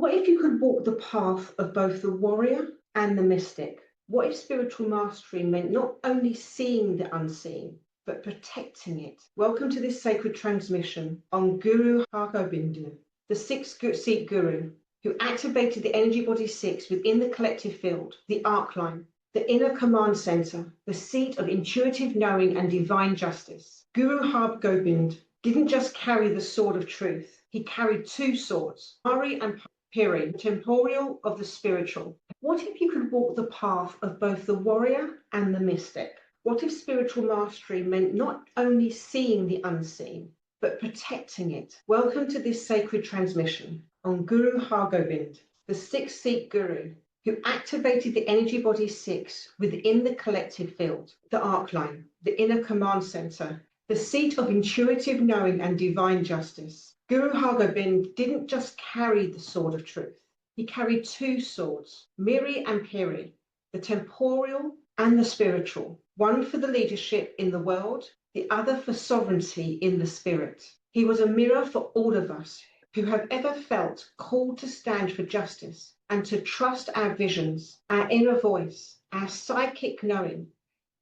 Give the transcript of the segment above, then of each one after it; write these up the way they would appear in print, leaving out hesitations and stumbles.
What if you could walk the path of both the warrior and the mystic? What if spiritual mastery meant not only seeing the unseen, but protecting it? Welcome to this sacred transmission on Guru Hargobind, the Sikh Guru, who activated the energy body 6 within the collective field, the arc line, the inner command center, the seat of intuitive knowing and divine justice. Guru Hargobind didn't just carry the sword of truth, he carried two swords, Mari and Piri, temporal of the spiritual. What if you could walk the path of both the warrior and the mystic? What if spiritual mastery meant not only seeing the unseen, but protecting it? Welcome to this sacred transmission on Guru Hargobind, the Sikh Guru, who activated the energy body 6 within the collective field, the arc line, the inner command center, the seat of intuitive knowing and divine justice. Guru Hargobind didn't just carry the sword of truth. He carried two swords, Miri and Piri, the temporal and the spiritual, one for the leadership in the world, the other for sovereignty in the spirit. He was a mirror for all of us who have ever felt called to stand for justice and to trust our visions, our inner voice, our psychic knowing,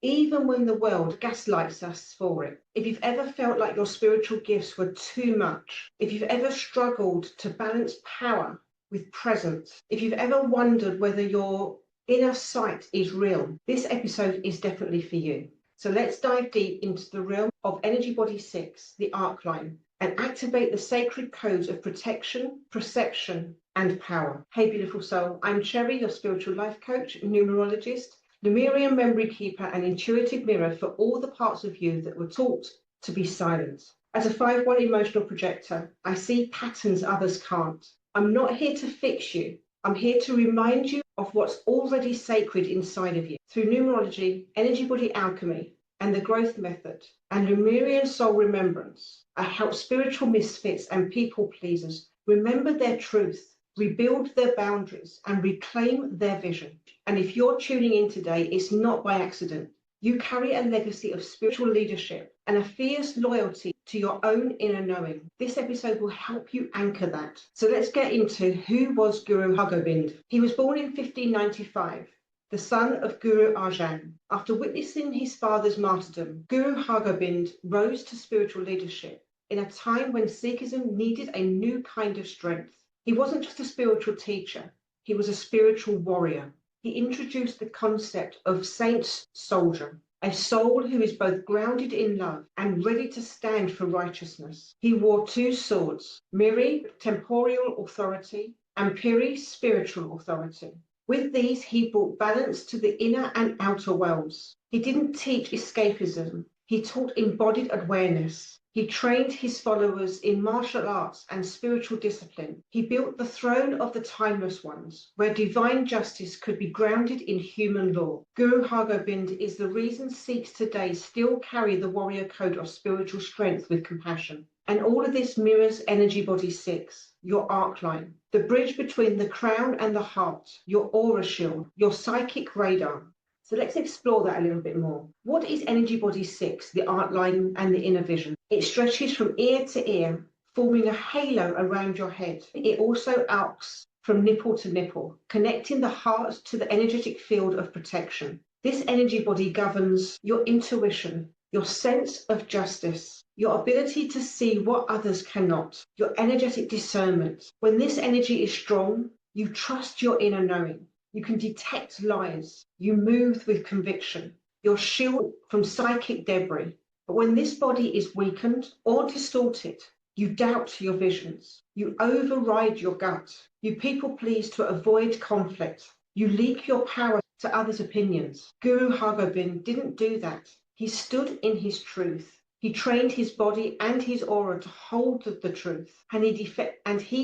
even when the world gaslights us for it. If you've ever felt like your spiritual gifts were too much, if you've ever struggled to balance power with presence, if you've ever wondered whether your inner sight is real, this episode is definitely for you. So let's dive deep into the realm of energy body 6, the arc line, and activate the sacred codes of protection, perception, and power. Hey, beautiful soul, I'm Cherry, your spiritual life coach, numerologist, Lemurian memory keeper, and intuitive mirror for all the parts of you that were taught to be silent. As a 5/1 emotional projector, I see patterns others can't. I'm not here to fix you. I'm here to remind you of what's already sacred inside of you. Through numerology, energy body alchemy, and the growth method, and Lemurian soul remembrance, I help spiritual misfits and people pleasers remember their truth, rebuild their boundaries, and reclaim their vision. And if you're tuning in today, it's not by accident. You carry a legacy of spiritual leadership and a fierce loyalty to your own inner knowing. This episode will help you anchor that. So let's get into who was Guru Hargobind. He was born in 1595, the son of Guru Arjan. After witnessing his father's martyrdom, Guru Hargobind rose to spiritual leadership in a time when Sikhism needed a new kind of strength. He wasn't just a spiritual teacher, he was a spiritual warrior. He introduced the concept of saint's soldier, a soul who is both grounded in love and ready to stand for righteousness. He wore two swords, Miri, temporal authority, and Piri, spiritual authority. With these, he brought balance to the inner and outer worlds. He didn't teach escapism, he taught embodied awareness. He trained his followers in martial arts and spiritual discipline. He built the throne of the timeless ones, where divine justice could be grounded in human law. Guru Hargobind is the reason Sikhs today still carry the warrior code of spiritual strength with compassion. And all of this mirrors energy body 6, your arc line, the bridge between the crown and the heart, your aura shield, your psychic radar. So let's explore that a little bit more. What is energy body 6, the arc line and the inner vision? It stretches from ear to ear, forming a halo around your head. It also arcs from nipple to nipple, connecting the heart to the energetic field of protection. This energy body governs your intuition, your sense of justice, your ability to see what others cannot, your energetic discernment. When this energy is strong, you trust your inner knowing. You can detect lies. You move with conviction. You're shielded from psychic debris. But when this body is weakened or distorted, you doubt your visions. You override your gut. You people please to avoid conflict. You leak your power to others' opinions. Guru Hargobind didn't do that. He stood in his truth. He trained his body and his aura to hold the truth. And he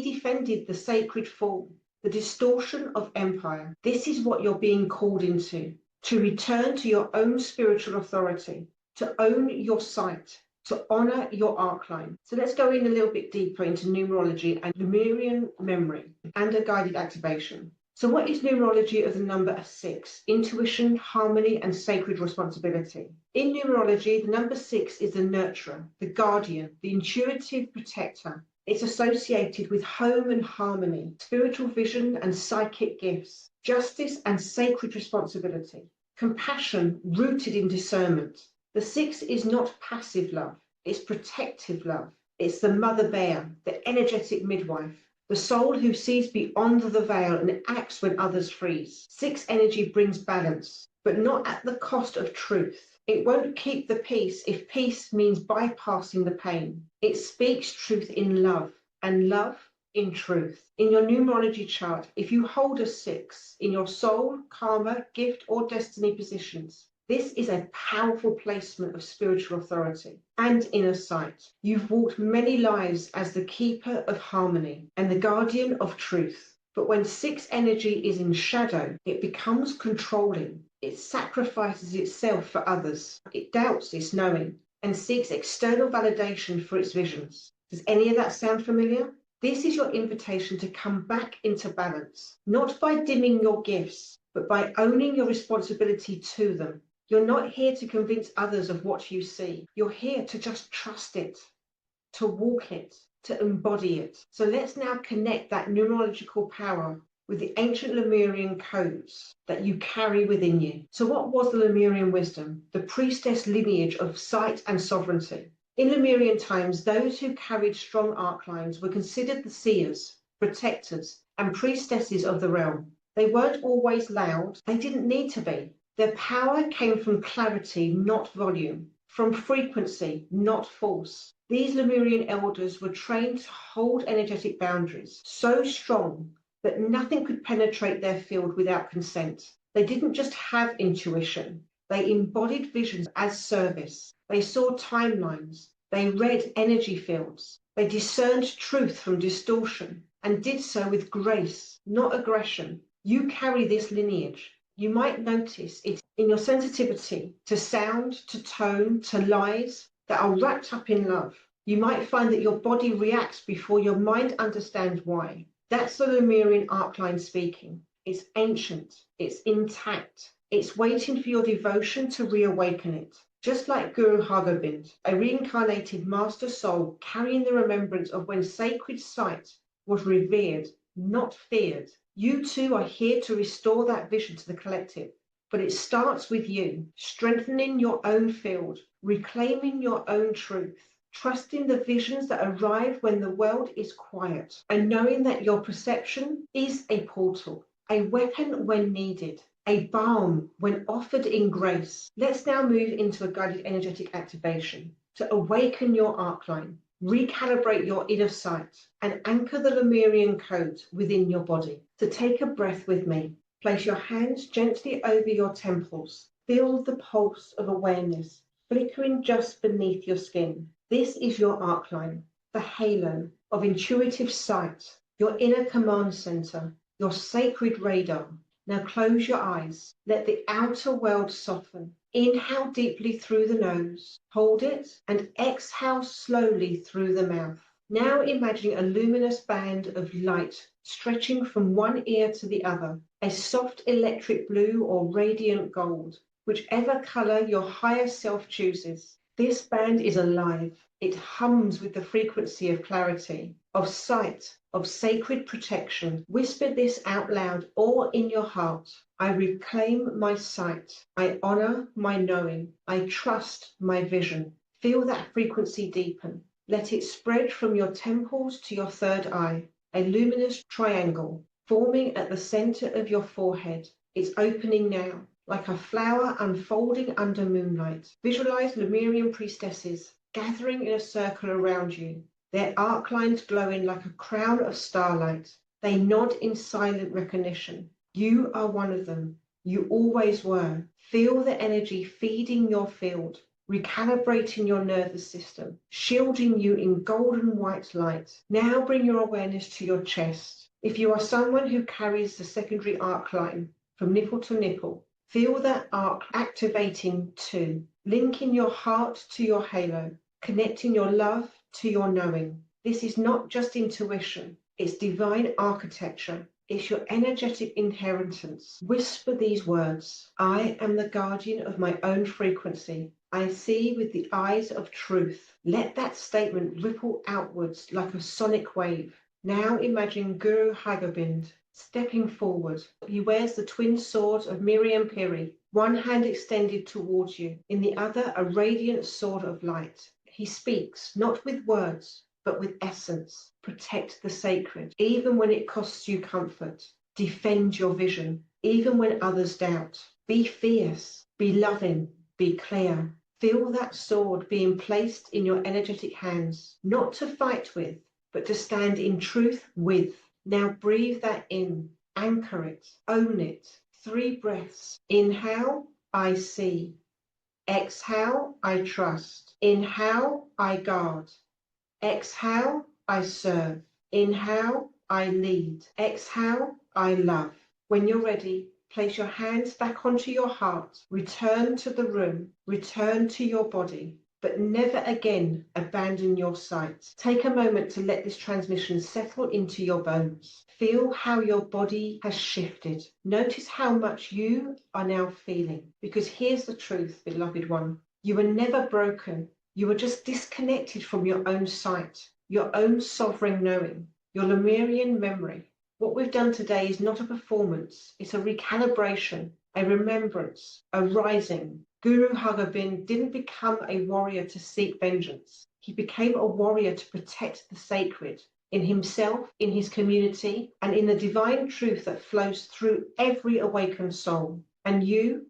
defended the sacred form. The distortion of empire. This is what you're being called into, to return to your own spiritual authority, to own your sight, to honor your arc line. So let's go in a little bit deeper into numerology and Lemurian memory and a guided activation. So what is numerology of the number 6? Intuition, harmony, and sacred responsibility. In numerology, the number 6 is the nurturer, the guardian, the intuitive protector, It's associated with home and harmony, spiritual vision and psychic gifts, justice and sacred responsibility, compassion rooted in discernment. The six is not passive love, it's protective love. It's the mother bear, the energetic midwife, the soul who sees beyond the veil and acts when others freeze. Six energy brings balance, but not at the cost of truth. It won't keep the peace if peace means bypassing the pain. It speaks truth in love and love in truth. In your numerology chart, if you hold a six in your soul, karma, gift, or destiny positions, this is a powerful placement of spiritual authority and inner sight. You've walked many lives as the keeper of harmony and the guardian of truth. But when six energy is in shadow, it becomes controlling. It sacrifices itself for others. It doubts its knowing and seeks external validation for its visions. Does any of that sound familiar? This is your invitation to come back into balance, not by dimming your gifts, but by owning your responsibility to them. You're not here to convince others of what you see. You're here to just trust it, to walk it, to embody it. So let's now connect that numerological power with the ancient Lemurian codes that you carry within you. So what was the Lemurian wisdom? The priestess lineage of sight and sovereignty. In Lemurian times, those who carried strong arc lines were considered the seers, protectors, and priestesses of the realm. They weren't always loud. They didn't need to be. Their power came from clarity, not volume, from frequency, not force. These Lemurian elders were trained to hold energetic boundaries so strong that nothing could penetrate their field without consent. They didn't just have intuition, they embodied visions as service. They saw timelines, they read energy fields, they discerned truth from distortion, and did so with grace, not aggression. You carry this lineage. You might notice it in your sensitivity to sound, to tone, to lies that are wrapped up in love. You might find that your body reacts before your mind understands why. That's the Lemurian arc line speaking. It's ancient, it's intact, it's waiting for your devotion to reawaken it. Just like Guru Hargobind, a reincarnated master soul carrying the remembrance of when sacred sight was revered, not feared. You too are here to restore that vision to the collective, but it starts with you, strengthening your own field, reclaiming your own truth, trusting the visions that arrive when the world is quiet, and knowing that your perception is a portal, a weapon when needed, a balm when offered in grace. Let's now move into a guided energetic activation to awaken your arc line, recalibrate your inner sight, and anchor the Lemurian codes within your body. So take a breath with me. Place your hands gently over your temples. Feel the pulse of awareness flickering just beneath your skin. This is your arc line, the halo of intuitive sight, your inner command center, your sacred radar. Now close your eyes. Let the outer world soften. Inhale deeply through the nose, hold it, and exhale slowly through the mouth. Now imagining a luminous band of light stretching from one ear to the other, a soft electric blue or radiant gold, whichever color your higher self chooses. This band is alive. It hums with the frequency of clarity, of sight, of sacred protection. Whisper this out loud or in your heart. I reclaim my sight. I honor my knowing. I trust my vision. Feel that frequency deepen. Let it spread from your temples to your third eye, a luminous triangle forming at the center of your forehead. It's opening now, like a flower unfolding under moonlight. Visualize Lemurian priestesses gathering in a circle around you, their arc lines glowing like a crown of starlight. They nod in silent recognition. You are one of them. You always were. Feel the energy feeding your field, recalibrating your nervous system, shielding you in golden white light. Now bring your awareness to your chest. If you are someone who carries the secondary arc line from nipple to nipple, feel that arc activating too, linking your heart to your halo, connecting your love to your knowing. This is not just intuition. It's divine architecture. It's your energetic inheritance. Whisper these words. I am the guardian of my own frequency. I see with the eyes of truth. Let that statement ripple outwards like a sonic wave. Now imagine Guru Hargobind stepping forward. He wears the twin swords of Miriam Piri, one hand extended towards you, in the other a radiant sword of light. He speaks, not with words, but with essence. Protect the sacred, even when it costs you comfort. Defend your vision, even when others doubt. Be fierce, be loving, be clear. Feel that sword being placed in your energetic hands, not to fight with, but to stand in truth with. Now breathe that in, anchor it, own it. 3 breaths. Inhale, I see. Exhale, I trust. Inhale, I guard. Exhale, I serve. Inhale, I lead. Exhale, I love. When you're ready, place your hands back onto your heart. Return to the room. Return to your body. But never again abandon your sight. Take a moment to let this transmission settle into your bones. Feel how your body has shifted. Notice how much you are now feeling. Because here's the truth, beloved one. You were never broken. You were just disconnected from your own sight, your own sovereign knowing, your Lemurian memory. What we've done today is not a performance. It's a recalibration, a remembrance, a rising. Guru Hargobind didn't become a warrior to seek vengeance. He became a warrior to protect the sacred in himself, in his community, and in the divine truth that flows through every awakened soul. And you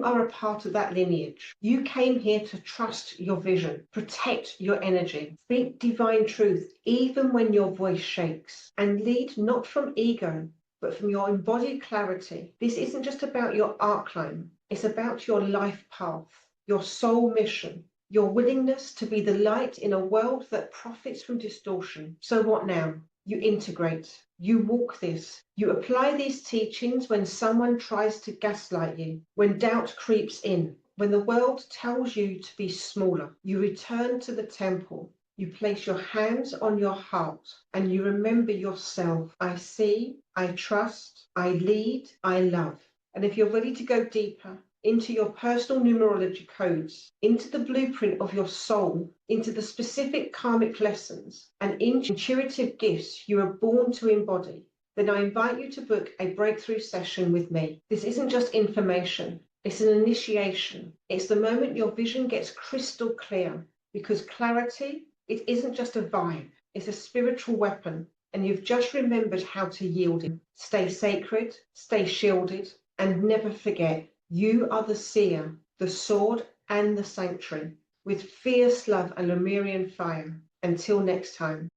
are a part of that lineage. You came here to trust your vision, protect your energy, speak divine truth even when your voice shakes, and lead not from ego, but from your embodied clarity. This isn't just about your arc climb. It's about your life path, your soul mission, your willingness to be the light in a world that profits from distortion. So what now? You integrate. You walk this. You apply these teachings when someone tries to gaslight you, when doubt creeps in, when the world tells you to be smaller. You return to the temple. You place your hands on your heart and you remember yourself. I see, I trust, I lead, I love. And if you're ready to go deeper into your personal numerology codes, into the blueprint of your soul, into the specific karmic lessons and intuitive gifts you are born to embody, then I invite you to book a breakthrough session with me. This isn't just information, it's an initiation. It's the moment your vision gets crystal clear, because clarity, it isn't just a vibe, it's a spiritual weapon, and you've just remembered how to yield it. Stay sacred, stay shielded, and never forget, you are the seer, the sword, and the sanctuary, with fierce love and Lemurian fire. Until next time.